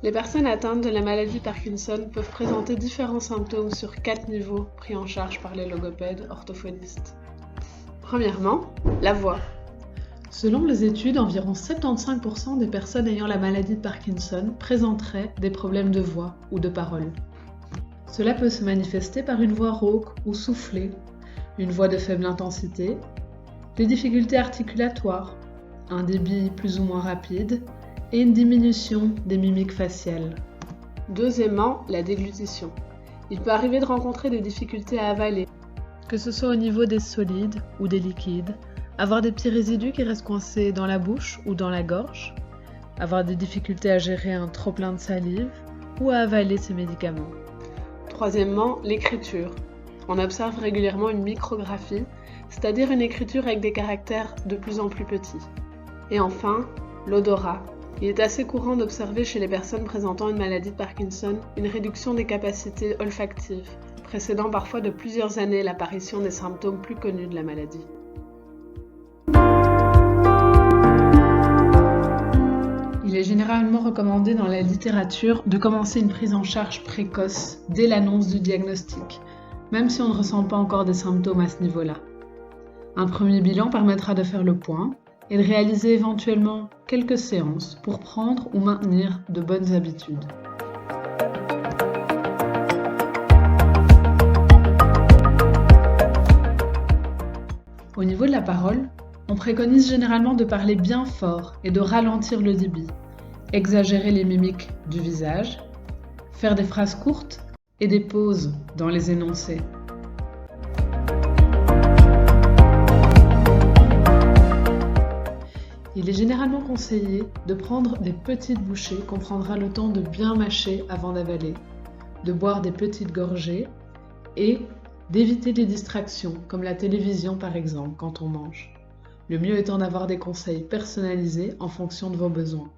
Les personnes atteintes de la maladie Parkinson peuvent présenter différents symptômes sur 4 niveaux pris en charge par les logopèdes orthophonistes. Premièrement, la voix. Selon les études, environ 75% des personnes ayant la maladie de Parkinson présenteraient des problèmes de voix ou de parole. Cela peut se manifester par une voix rauque ou soufflée, une voix de faible intensité, des difficultés articulatoires, un débit plus ou moins rapide et une diminution des mimiques faciales. Deuxièmement, la déglutition. Il peut arriver de rencontrer des difficultés à avaler, que ce soit au niveau des solides ou des liquides, avoir des petits résidus qui restent coincés dans la bouche ou dans la gorge, avoir des difficultés à gérer un trop-plein de salive ou à avaler ses médicaments. Troisièmement, l'écriture. On observe régulièrement une micrographie, c'est-à-dire une écriture avec des caractères de plus en plus petits. Et enfin, l'odorat. Il est assez courant d'observer chez les personnes présentant une maladie de Parkinson une réduction des capacités olfactives, précédant parfois de plusieurs années l'apparition des symptômes plus connus de la maladie. Il est généralement recommandé dans la littérature de commencer une prise en charge précoce dès l'annonce du diagnostic, même si on ne ressent pas encore des symptômes à ce niveau-là. Un premier bilan permettra de faire le point et de réaliser éventuellement quelques séances pour prendre ou maintenir de bonnes habitudes. Au niveau de la parole, on préconise généralement de parler bien fort et de ralentir le débit, exagérer les mimiques du visage, faire des phrases courtes et des pauses dans les énoncés. Il est généralement conseillé de prendre des petites bouchées qu'on prendra le temps de bien mâcher avant d'avaler, de boire des petites gorgées et d'éviter les distractions comme la télévision par exemple quand on mange. Le mieux étant d'avoir des conseils personnalisés en fonction de vos besoins.